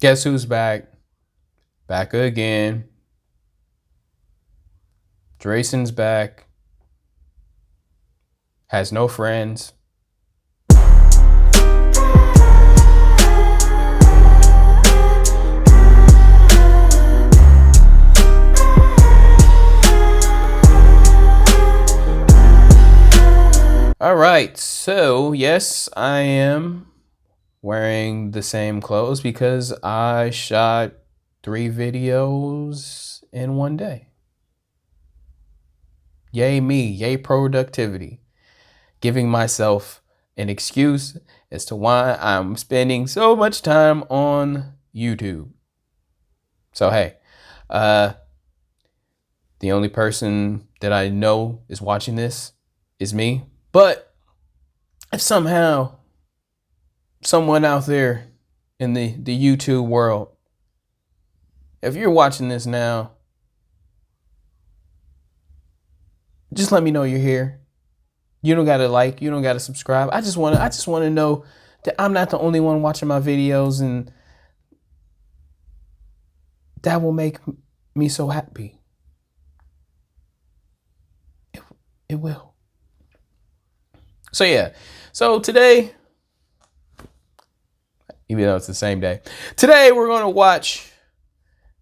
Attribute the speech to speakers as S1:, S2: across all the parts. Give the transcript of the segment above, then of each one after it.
S1: Guess who's back? Back again. Drayson's back. Has no friends. All right, so yes, I am wearing the same clothes because I shot 3 videos in one day. Yay me, yay productivity. Giving myself an excuse as to why I'm spending so much time on YouTube. So hey, uh, the only person that I know is watching this is me. But if somehow someone out there in the YouTube world, if you're watching this now, just let me know you're here. You don't gotta like, you don't gotta subscribe. I just wanna know that I'm not the only one watching my videos, and that will make me so happy. It will. So yeah. So today, even though it's the same day, today we're gonna watch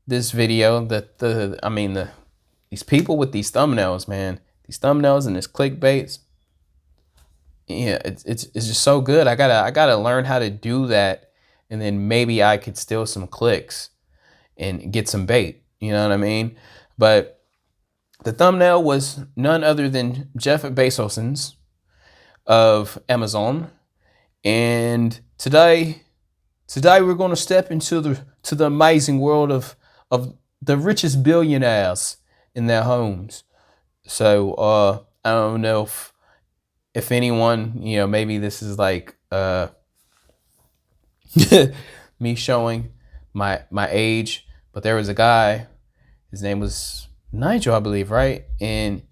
S1: this video that these people with these thumbnails, man. These thumbnails and this clickbaits. Yeah, it's just so good. I gotta learn how to do that, and then maybe I could steal some clicks and get some bait. You know what I mean? But the thumbnail was none other than Jeff Bezos's of Amazon, and today we're going to step into the amazing world of the richest billionaires in their homes. So I don't know if anyone, maybe this is like me showing my age, but there was a guy, his name was Nigel, I believe, right? And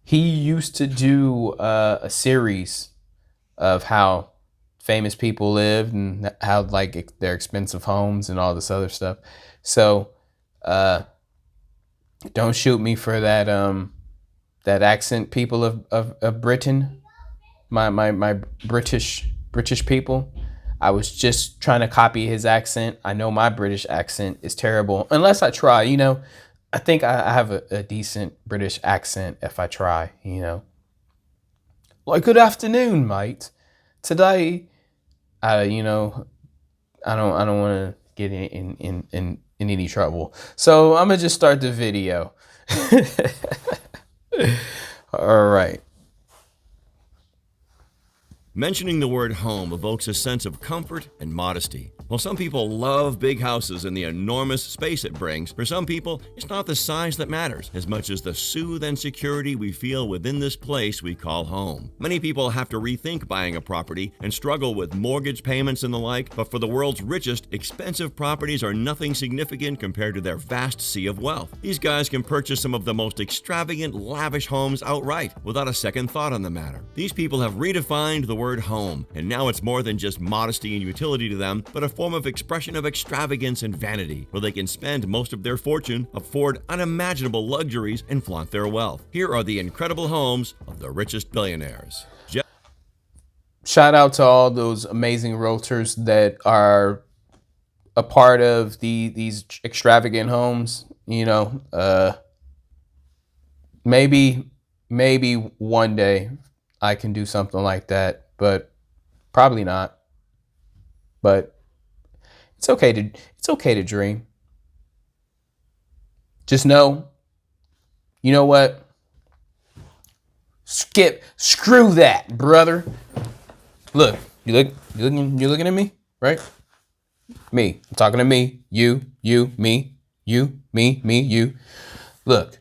S1: he used to do a series of how famous people lived and how like their expensive homes and all this other stuff. So don't shoot me for that accent, people of Britain, my British people. I was just trying to copy his accent. I know my British accent is terrible unless I try. I think I have a decent British accent if I try. Like, good afternoon, mate. Today, I don't want to get in any trouble. So I'm gonna just start the video. All right.
S2: Mentioning the word home evokes a sense of comfort and modesty. While some people love big houses and the enormous space it brings, for some people, it's not the size that matters as much as the soothe and security we feel within this place we call home. Many people have to rethink buying a property and struggle with mortgage payments and the like, but for the world's richest, expensive properties are nothing significant compared to their vast sea of wealth. These guys can purchase some of the most extravagant, lavish homes outright without a second thought on the matter. These people have redefined the word home, and now it's more than just modesty and utility to them, but a form of expression of extravagance and vanity, where they can spend most of their fortune, afford unimaginable luxuries, and flaunt their wealth. Here are the incredible homes of the richest billionaires.
S1: Shout out to all those amazing realtors that are a part of these extravagant homes. Maybe one day I can do something like that, but probably not. But it's okay to dream. Just know, you know what? Screw that, brother. Look, you're looking at me, right? Me. I'm talking to me. You, me, you, me, you. Look,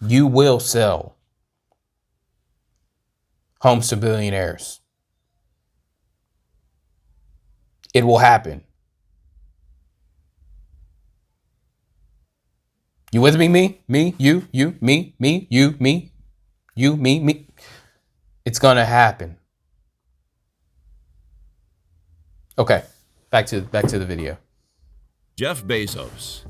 S1: you will sell homes to billionaires. It will happen. You with me? Me, you, me, you, me, you, me. It's gonna happen. Okay, Back to the video.
S2: Jeff Bezos.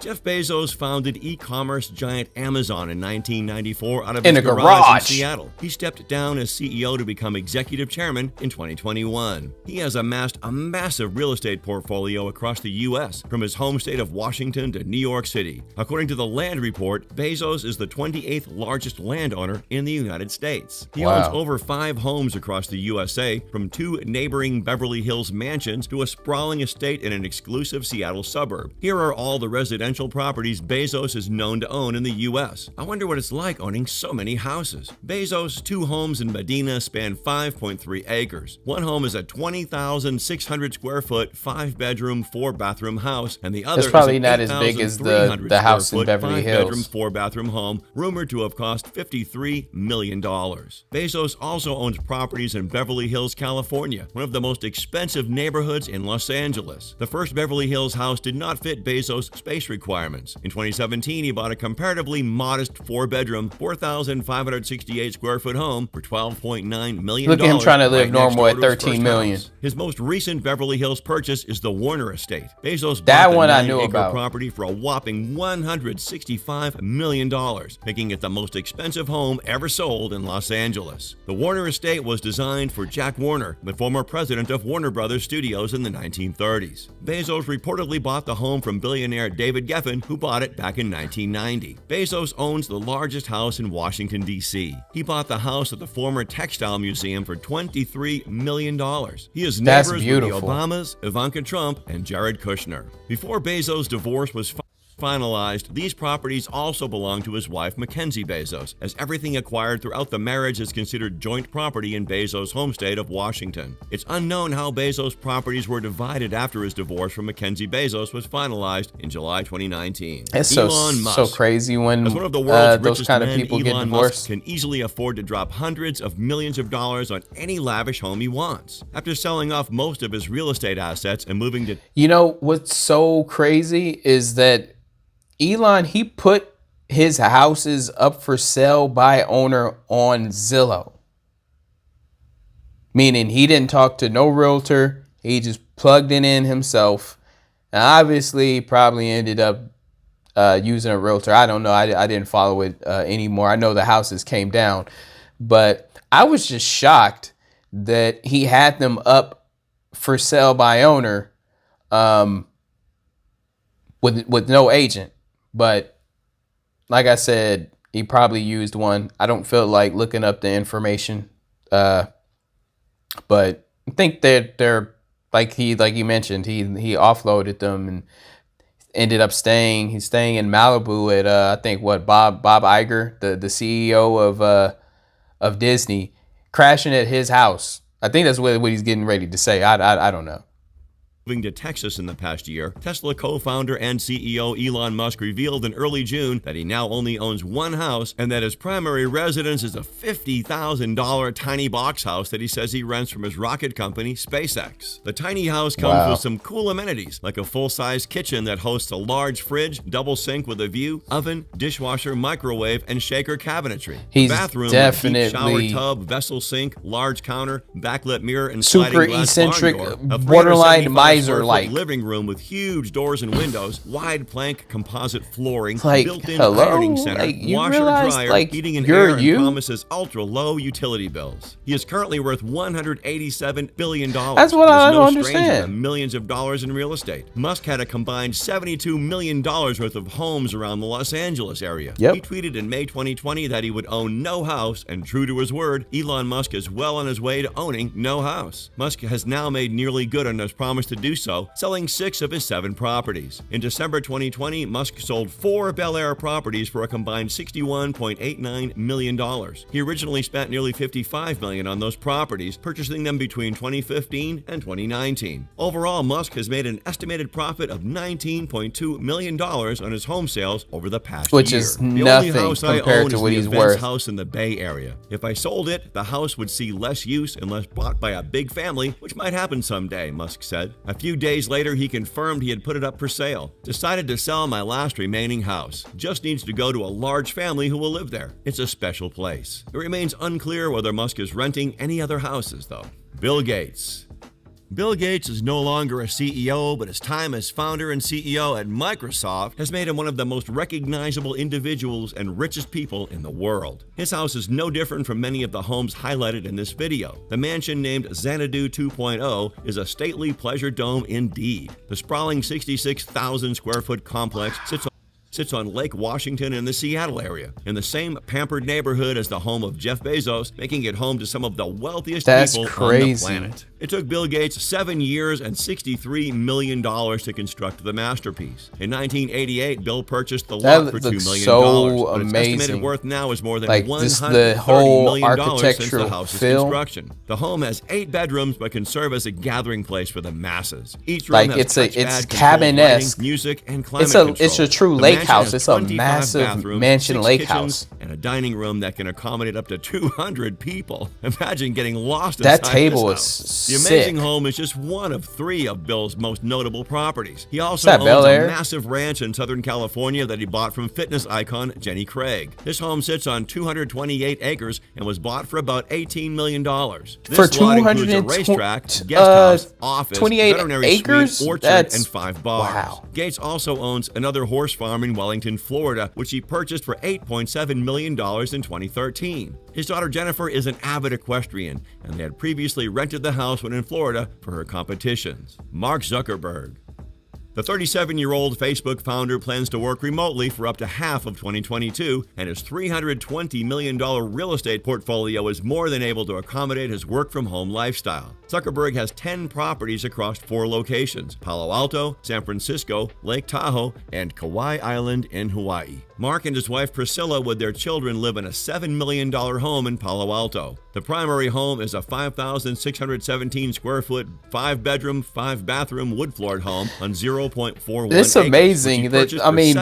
S2: Jeff Bezos founded e-commerce giant Amazon in 1994 out of his garage in Seattle. He stepped down as CEO to become executive chairman in 2021. He has amassed a massive real estate portfolio across the U.S., from his home state of Washington to New York City. According to the Land Report, Bezos is the 28th largest landowner in the United States. He owns over 5 homes across the USA, from 2 neighboring Beverly Hills mansions to a sprawling estate in an exclusive Seattle suburb. Here are all the residential properties Bezos is known to own in the U.S. I wonder what it's like owning so many houses. Bezos' 2 homes in Medina span 5.3 acres. One home is a 20,600 square foot, 5-bedroom, 4-bathroom house, and the other is probably not as big as the house in Beverly Hills. 5-bedroom, 4-bathroom home, rumored to have cost $53 million. Bezos also owns properties in Beverly Hills, California, one of the most expensive neighborhoods in Los Angeles. The first Beverly Hills house did not fit Bezos' space requirements. In 2017, he bought a comparatively modest 4-bedroom, 4,568 square foot home for $12.9 million.
S1: Look at him trying to live normal at $13 million.
S2: His most recent Beverly Hills purchase is the Warner Estate. Bezos bought the 9-acre property for a whopping $165 million, making it the most expensive home ever sold in Los Angeles. The Warner Estate was designed for Jack Warner, the former president of Warner Brothers Studios in the 1930s. Bezos reportedly bought the home from billionaire David Geffen, who bought it back in 1990. Bezos owns the largest house in Washington, D.C. He bought the house at the former Textile Museum for $23 million. He is neighbors with the Obamas, Ivanka Trump, and Jared Kushner. Before Bezos' divorce was finalized, these properties also belong to his wife, Mackenzie Bezos, as everything acquired throughout the marriage is considered joint property in Bezos' home state of Washington. It's unknown how Bezos' properties were divided after his divorce from Mackenzie Bezos was finalized in July 2019.
S1: It's so crazy when
S2: as one of the world's
S1: those
S2: richest
S1: kind of
S2: men,
S1: people get
S2: Elon
S1: divorced.
S2: Musk can easily afford to drop hundreds of millions of dollars on any lavish home he wants. After selling off most of his real estate assets and moving to...
S1: You know, what's so crazy is that Elon, he put his houses up for sale by owner on Zillow. Meaning he didn't talk to no realtor. He just plugged it in himself. And obviously, he probably ended up using a realtor. I don't know. I didn't follow it anymore. I know the houses came down. But I was just shocked that he had them up for sale by owner with no agent. But like I said, he probably used one. I don't feel like looking up the information. But I think they're like you mentioned, he offloaded them and ended up staying. He's staying in Malibu at I think Bob Iger, the CEO of Disney, crashing at his house. I think that's what he's getting ready to say. I don't know.
S2: Moving to Texas in the past year, Tesla co-founder and CEO Elon Musk revealed in early June that he now only owns one house and that his primary residence is a $50,000 tiny box house that he says he rents from his rocket company, SpaceX. The tiny house comes with some cool amenities, like a full-size kitchen that hosts a large fridge, double sink with a view, oven, dishwasher, microwave, and shaker cabinetry.
S1: He's
S2: bathroom,
S1: definitely
S2: deep shower tub, vessel sink, large counter, backlit mirror, and
S1: super
S2: sliding glass
S1: eccentric,
S2: barn door.
S1: borderline miser-like
S2: living room with huge doors and windows, wide plank composite flooring,
S1: like,
S2: built-in ironing center, washer, dryer, heating and air, and promises ultra-low utility bills. He is currently worth $187 billion.
S1: That's what I don't understand.
S2: Millions of dollars in real estate. Musk had a combined $72 million worth of homes around the Los Angeles area.
S1: Yep.
S2: He tweeted in May 2020 that he would own no house, and true to his word, Elon Musk is well on his way to owning no house. Musk has now made nearly good on his promise to do so, selling 6 of his 7 properties. In December 2020, Musk sold 4 Bel Air properties for a combined $61.89 million. He originally spent nearly $55 million on those properties, purchasing them between 2015 and 2019. Overall, Musk has made an estimated profit of $19.2 million on his home sales over the past year.
S1: Which is nothing compared to what he's worth.
S2: House in the Bay Area. If I sold it, the house would see less use unless bought by a big family, which might happen someday, Musk said. A few days later, he confirmed he had put it up for sale. Decided to sell my last remaining house. Just needs to go to a large family who will live there. It's a special place. It remains unclear whether Musk is renting any other houses, though. Bill Gates. Bill Gates is no longer a CEO, but his time as founder and CEO at Microsoft has made him one of the most recognizable individuals and richest people in the world. His house is no different from many of the homes highlighted in this video. The mansion named Xanadu 2.0 is a stately pleasure dome indeed. The sprawling 66,000 square foot complex sits on Lake Washington in the Seattle area, in the same pampered neighborhood as the home of Jeff Bezos, making it home to some of the wealthiest people on the planet. It took Bill Gates 7 years and $63 million to construct the masterpiece. In 1988, Bill purchased the lot for $2 million, but its estimated worth now is more than $130 million since the house's construction. The home has 8 bedrooms, but can serve as a gathering place for the masses. Each room has
S1: it's cabin-esque,
S2: music, and climate control.
S1: It's a true lake house. It's a massive mansion lake house,
S2: and a dining room that can accommodate up to 200 people. Imagine getting lost inside
S1: that table
S2: this house.
S1: is
S2: The
S1: sick.
S2: amazing home is just one of 3 of Bill's most notable properties. He also owns a massive ranch in Southern California that he bought from fitness icon Jenny Craig. This home sits on 228 acres and was bought for about $18 million.
S1: For 200
S2: a racetrack, guest house, office,
S1: 28
S2: veterinary
S1: acres?
S2: suite, orchard,
S1: That's,
S2: and 5 bars.
S1: wow.
S2: Gates also owns another horse farm in Wellington, Florida, which he purchased for $8.7 million in 2013. His daughter Jennifer is an avid equestrian, and they had previously rented the house when in Florida for her competitions. Mark Zuckerberg. The 37-year-old Facebook founder plans to work remotely for up to half of 2022, and his $320 million real estate portfolio is more than able to accommodate his work-from-home lifestyle. Zuckerberg has 10 properties across 4 locations: Palo Alto, San Francisco, Lake Tahoe, and Kauai Island in Hawaii. Mark and his wife Priscilla with their children live in a $7 million home in Palo Alto. The primary home is a 5,617 square foot, 5-bedroom, 5-bathroom wood-floored home on 0.41
S1: It's amazing that, I mean,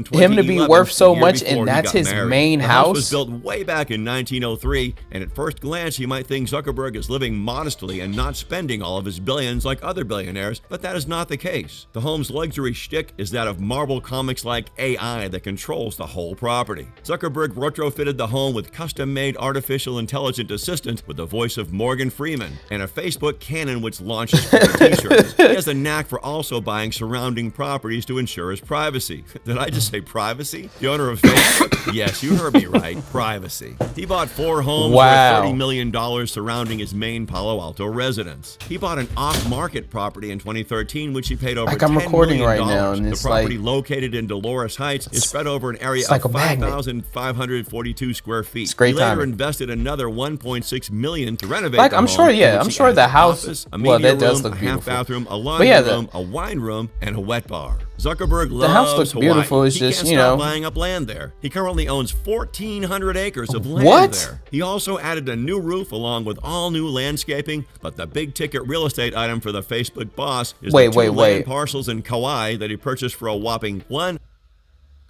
S1: for him to be worth so much and that's his main house.
S2: The house was built way back in 1903, and at first glance you might think Zuckerberg is living modestly and not spending all of his billions like other billionaires, but that is not the case. The home's luxury shtick is that of Marvel Comics-like AI that controls the whole property. Zuckerberg retrofitted the home with custom-made artificial intelligent assistant with the voice of Morgan Freeman and a Facebook cannon which launches t-shirts. He has a knack for also buying surrounding properties to ensure his privacy. Did I just say privacy? The owner of Facebook? Yes, you heard me right. Privacy. He bought 4 homes worth $30 million surrounding his main Palo Alto residence. He bought an off-market property in 2013, which he paid over $10 million.
S1: Right now, and
S2: the
S1: it's
S2: property located in Dolores Heights is spread over an area of 5,542 square feet. He later invested another $1.6 million to renovate the home.
S1: I'm sure the house,
S2: office, a media
S1: that does
S2: room,
S1: look
S2: a
S1: beautiful.
S2: half-bathroom, a laundry room, a wine room, and a wet bar. Zuckerberg loves
S1: the house looks beautiful.
S2: Hawaii.
S1: It's
S2: He
S1: just,
S2: can't
S1: you
S2: stop
S1: know,
S2: buying up land there. He currently owns 1,400 acres of land there. He also added a new roof along with all new landscaping, but the big-ticket real estate item for the Facebook boss is the 2 land parcels in Kauai that he purchased for a whopping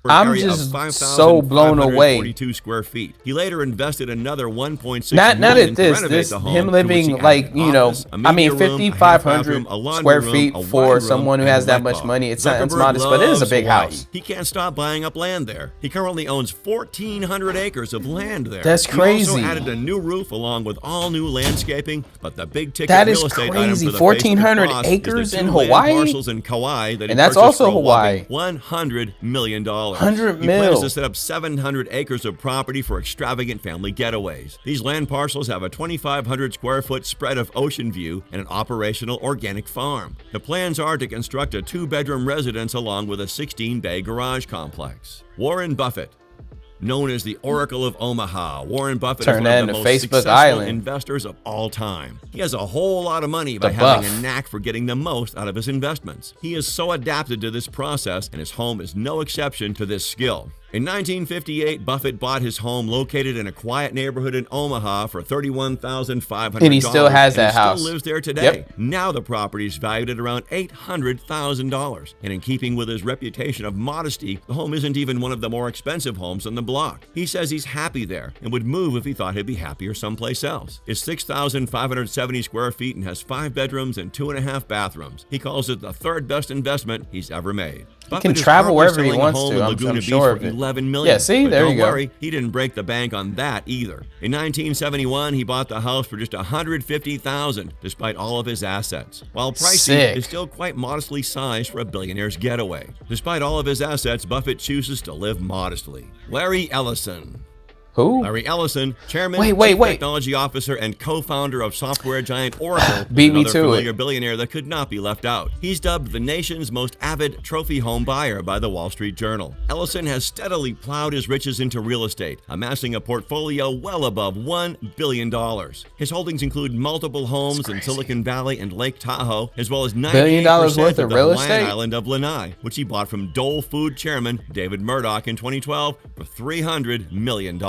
S1: I'm just so blown away.
S2: 42 square feet. He later invested another $1.6
S1: million
S2: at
S1: to renovate the home, him living like, you know, I mean, 5,500 square feet for someone who has that much money. It sounds modest, but it is a big house.
S2: He can't stop buying up land there. He currently owns 1,400 acres of land there.
S1: That's crazy.
S2: He also added a new roof along with all new landscaping, but the big ticket real estate item for the
S1: 1,400 acres in Hawaii,
S2: parcels in Kauai that
S1: and that's also Hawaii.
S2: $100 million.
S1: 100
S2: He plans to set up 700 acres of property for extravagant family getaways. These land parcels have a 2,500 square foot spread of ocean view and an operational organic farm. The plans are to construct a 2-bedroom residence along with a 16-bay garage complex. Warren Buffett. Known as the Oracle of Omaha, Warren Buffett is one of the most successful investors of all time. He has a whole lot of money by having a knack for getting the most out of his investments. He is so adapted to this process, and his home is no exception to this skill. In 1958, Buffett bought his home located in a quiet neighborhood in Omaha for $31,500.
S1: And he still has that house.
S2: Still lives there today. Now the property is valued at around $800,000. And in keeping with his reputation of modesty, the home isn't even one of the more expensive homes on the block. He says he's happy there and would move if he thought he'd be happier someplace else. It's 6,570 square feet and has 5 bedrooms and 2.5 bathrooms. He calls it the 3rd best investment he's ever made.
S1: He can travel wherever he wants
S2: home
S1: to.
S2: in
S1: I'm
S2: Laguna
S1: sure
S2: Beach
S1: of
S2: for
S1: it.
S2: $11 million.
S1: Yeah, see,
S2: but
S1: there
S2: don't
S1: you go.
S2: worry, he didn't break the bank on that either. In 1971, he bought the house for just $150,000, despite all of his assets. While pricey,
S1: Sick.
S2: it's still quite modestly sized for a billionaire's getaway. Despite all of his assets, Buffett chooses to live modestly. Larry Ellison.
S1: Who?
S2: Larry Ellison, chairman,
S1: Wait.
S2: chief technology officer, and co-founder of software giant Oracle,
S1: Beat me
S2: another
S1: to
S2: familiar
S1: it.
S2: billionaire that could not be left out. He's dubbed the nation's most avid trophy home buyer by the Wall Street Journal. Ellison has steadily plowed his riches into real estate, amassing a portfolio well above $1 billion. His holdings include multiple homes in Silicon Valley and Lake Tahoe, as well as $98
S1: billion worth of
S2: the
S1: real
S2: Hawaiian
S1: estate?
S2: island of Lanai, which he bought from Dole Food chairman David Murdoch in 2012 for $300 million.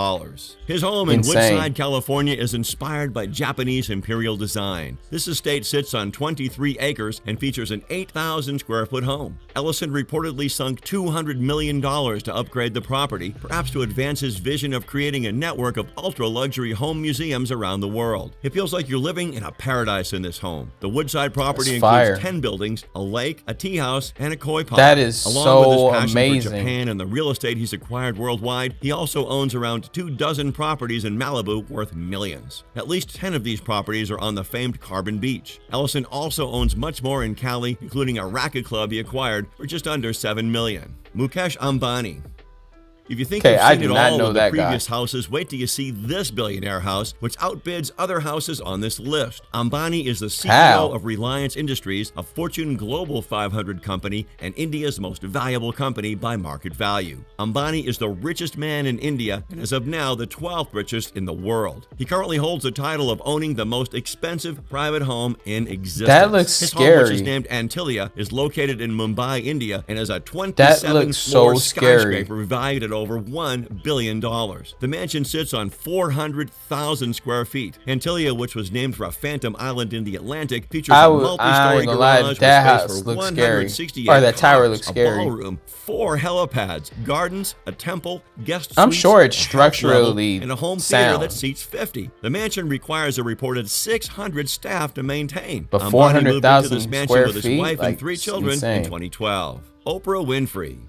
S2: His home in
S1: Insane.
S2: Woodside, California is inspired by Japanese imperial design. This estate sits on 23 acres and features an 8,000 square foot home. Ellison reportedly sunk $200 million to upgrade the property, perhaps to advance his vision of creating a network of ultra-luxury home museums around the world. It feels like you're living in a paradise in this home. The Woodside property
S1: That's fire.
S2: includes 10 buildings, a lake, a tea house, and a koi pond.
S1: That is
S2: Along
S1: so
S2: with his passion
S1: amazing.
S2: for Japan and the real estate he's acquired worldwide, he also owns around 24 properties in Malibu worth millions. At least 10 of these properties are on the famed Carbon Beach. Ellison also owns much more in Cali, including a racket club he acquired for just under $7 million. Mukesh Ambani. If you think
S1: Okay,
S2: you've
S1: I
S2: seen
S1: do
S2: it
S1: not
S2: all
S1: know
S2: with the
S1: that guy.
S2: previous houses, wait till you see this billionaire house, which outbids other houses on this list. Ambani is the CEO
S1: How?
S2: of Reliance Industries, a Fortune Global 500 company and India's most valuable company by market value. Ambani is the richest man in India and is of now the 12th richest in the world. He currently holds the title of owning the most expensive private home in existence.
S1: That looks
S2: His home, which is
S1: scary.
S2: named Antilia, is located in Mumbai, India, and is a
S1: That
S2: 27-floor
S1: looks so scary.
S2: skyscraper valued at over $1 billion. The mansion sits on 400,000 square feet. Antilia, which was named for a phantom island in the Atlantic, features
S1: I
S2: a
S1: ain't
S2: multi-story
S1: gonna lie,
S2: garage with
S1: that
S2: space
S1: house
S2: for
S1: looks scary.
S2: 168
S1: Or that tower
S2: cars,
S1: looks
S2: a
S1: scary.
S2: ballroom, 4 helipads, gardens, a temple, guest
S1: I'm
S2: suites,
S1: sure it's
S2: a half level,
S1: structurally
S2: and a home theater
S1: sound.
S2: that seats 50. The mansion requires a reported 600 staff to maintain.
S1: But
S2: Ambani moved into
S1: 400,000
S2: this mansion
S1: square
S2: with his
S1: feet?
S2: wife
S1: Like,
S2: and 3
S1: it's
S2: children in
S1: insane.
S2: 2012. Oprah Winfrey.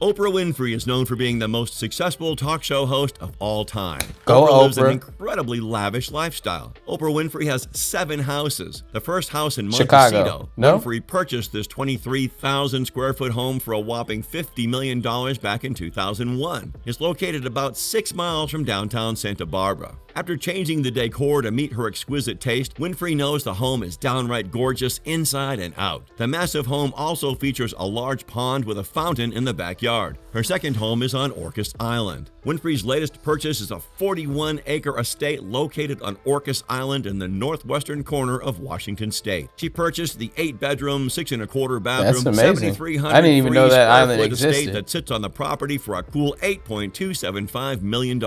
S2: Oprah Winfrey is known for being the most successful talk show host of all time.
S1: Go,
S2: Oprah lives an
S1: Oprah.
S2: incredibly lavish lifestyle. Oprah Winfrey has 7 houses. The first house in
S1: Chicago.
S2: Montecito.
S1: No?
S2: Winfrey purchased this 23,000 square foot home for a whopping $50 million back in 2001. It's located about 6 miles from downtown Santa Barbara. After changing the decor to meet her exquisite taste, Winfrey knows the home is downright gorgeous inside and out. The massive home also features a large pond with a fountain in the backyard. Her second home is on Orcas Island. Winfrey's latest purchase is a 41-acre estate located on Orcas Island in the northwestern corner of Washington State. She purchased the 8-bedroom, 6.25 bathroom,
S1: That's amazing.
S2: 7,300
S1: I didn't even know that
S2: square
S1: island
S2: foot estate
S1: existed.
S2: that sits on the property for a cool $8.275 million.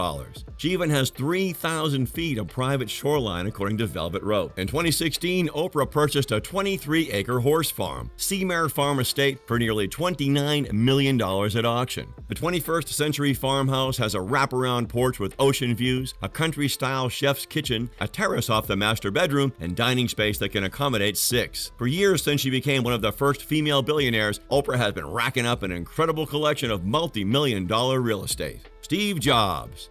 S2: She even has 3,000 feet of private shoreline, according to Velvet Rope. In 2016, Oprah purchased a 23-acre horse farm, Seamare Farm Estate, for nearly $29 million at auction. The 21st century farmhouse has a wraparound porch with ocean views, a country-style chef's kitchen, a terrace off the master bedroom, and dining space that can accommodate 6. For years since she became one of the first female billionaires, Oprah has been racking up an incredible collection of multi-million-dollar real estate. Steve Jobs.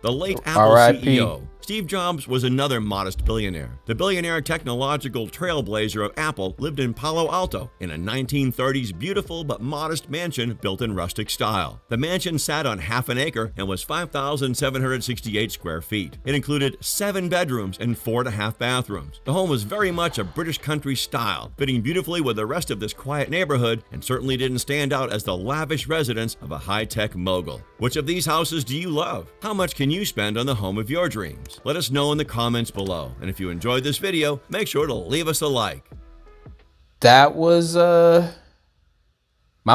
S2: The late Apple
S1: R.I.P.
S2: CEO. Steve Jobs was another modest billionaire. The billionaire technological trailblazer of Apple lived in Palo Alto in a 1930s beautiful but modest mansion built in rustic style. The mansion sat on half an acre and was 5,768 square feet. It included 7 bedrooms and 4.5 bathrooms. The home was very much a British country style, fitting beautifully with the rest of this quiet neighborhood, and certainly didn't stand out as the lavish residence of a high-tech mogul. Which of these houses do you love? How much can you spend on the home of your dreams? Let us know in the comments below. And if you enjoyed this video, make sure to leave us a like.
S1: That was my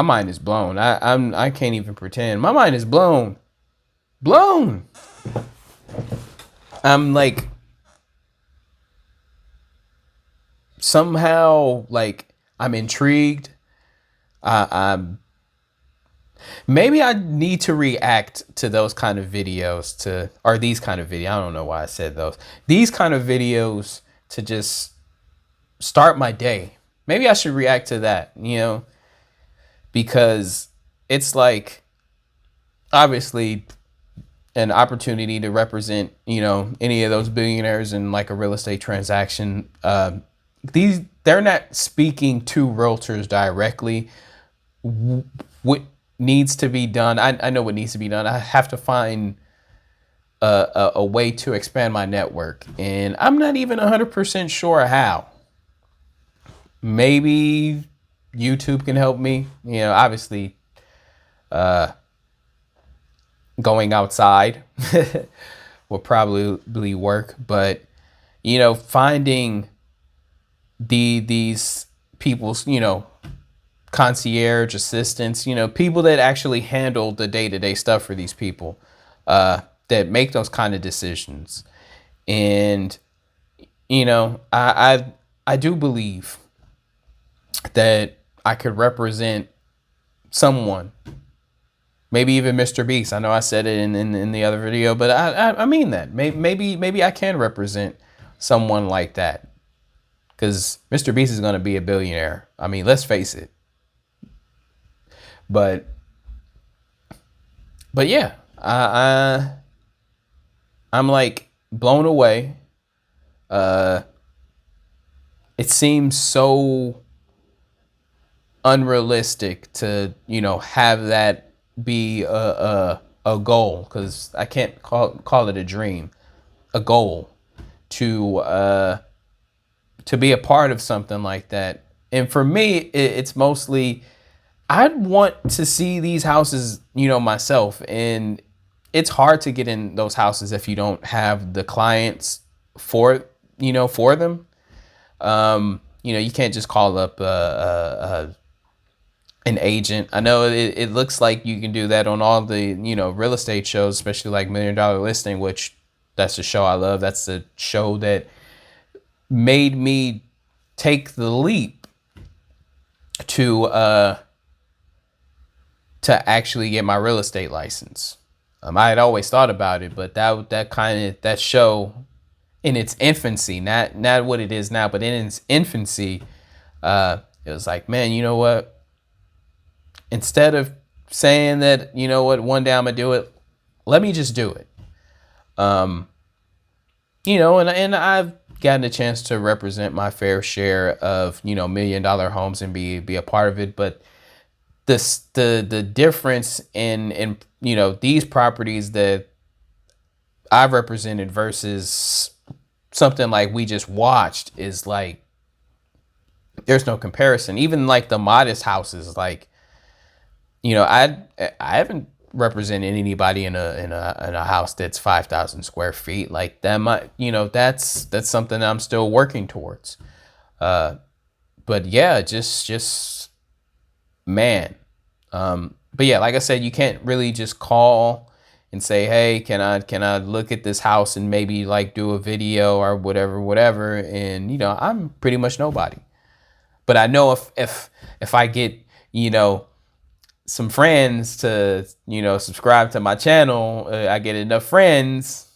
S1: mind is blown. I can't even pretend. My mind is blown. I'm like somehow like I'm intrigued. Maybe I need to react to those kind of videos or these kind of videos. I don't know why I said those. These kind of videos to just start my day. Maybe I should react to that, because it's like obviously an opportunity to represent, any of those billionaires in like a real estate transaction. They're not speaking to realtors directly. What needs to be done? I know what needs to be done. I have to find a way to expand my network, and I'm not even 100% sure how. Maybe YouTube can help me. Obviously, going outside will probably work, but finding these people's concierge assistants, people that actually handle the day-to-day stuff for these people, that make those kind of decisions. And I do believe that I could represent someone, maybe even Mr. Beast. I know I said it in the other video, but I mean that maybe I can represent someone like that, because Mr. Beast is going to be a billionaire. I mean, let's face it. But yeah, I'm like blown away. It seems so unrealistic to have that be a goal, because I can't call it a dream, a goal to be a part of something like that. And for me, it's mostly I'd want to see these houses, myself. And it's hard to get in those houses if you don't have the clients for them. You can't just call up an agent. I know it looks like you can do that on all the, real estate shows, especially like $1 Million Listing, which that's the show I love. That's the show that made me take the leap to actually get my real estate license. I had always thought about it, but that show in its infancy, not what it is now, but in its infancy, it was like, man, you know what? Instead of saying that, one day I'm gonna do it, let me just do it. And I've gotten a chance to represent my fair share of, $1 million homes and be a part of it. But the difference in these properties that I've represented versus something like we just watched is like, there's no comparison. Even like the modest houses, like, I haven't represented anybody in a house that's 5,000 square feet. Like that might, that's something I'm still working towards. But yeah, just man. But yeah, like I said, you can't really just call and say, hey, can I look at this house and maybe like do a video or whatever. And, I'm pretty much nobody. But I know if I get, some friends to, subscribe to my channel, I get enough friends,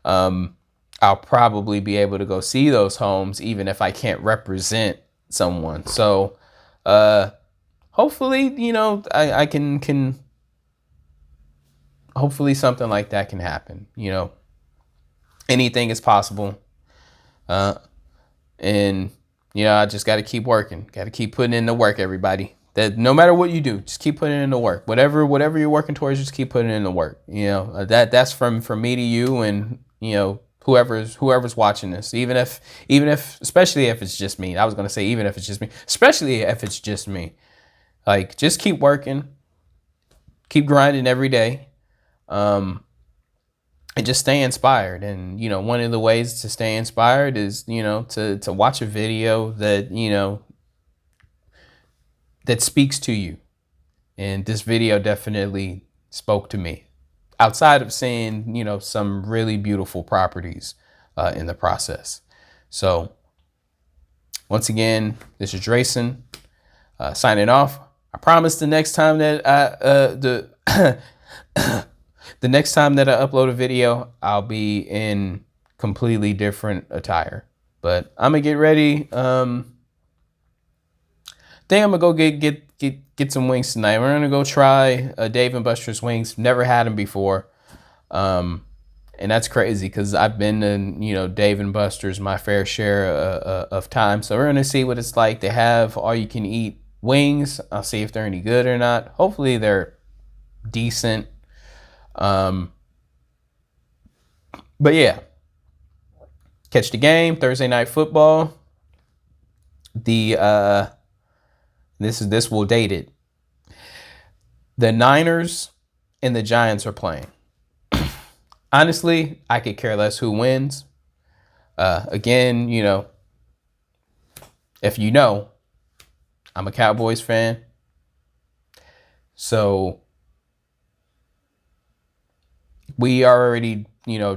S1: I'll probably be able to go see those homes, even if I can't represent someone. So, hopefully, I can hopefully something like that can happen. Anything is possible. And, I just got to keep working, got to keep putting in the work, everybody. That no matter what you do, just keep putting in the work. Whatever you're working towards, just keep putting in the work. That's from me to you, and whoever's watching this. Even if, especially if it's just me. I was gonna say even if it's just me, especially if it's just me. Like, just keep working, keep grinding every day, and just stay inspired. And one of the ways to stay inspired is to watch a video that that speaks to you. And this video definitely spoke to me, outside of seeing, some really beautiful properties in the process. So once again, this is Drayson signing off. I promise the next time that the next time that I upload a video, I'll be in completely different attire. But I'm gonna get ready. think I'm gonna go get some wings tonight. We're gonna go try Dave and Buster's wings. Never had them before, and that's crazy because I've been to Dave and Buster's my fair share of time. So we're gonna see what it's like to have all you can eat wings. I'll see if they're any good or not. Hopefully they're decent. But yeah, catch the game Thursday night football. This will date it. The Niners and the Giants are playing. Honestly, I could care less who wins. Again, if you know, I'm a Cowboys fan. So we already,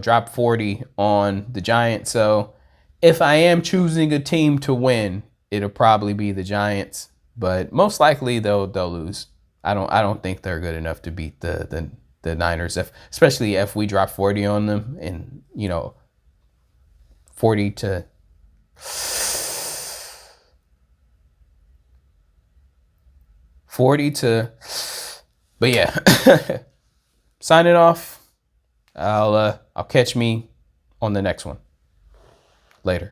S1: dropped 40 on the Giants. So if I am choosing a team to win, it'll probably be the Giants. But most likely they'll lose. I don't think they're good enough to beat the Niners, especially if we drop 40 on them and 40 to 40 to. But yeah, signing off. I'll catch me on the next one. Later.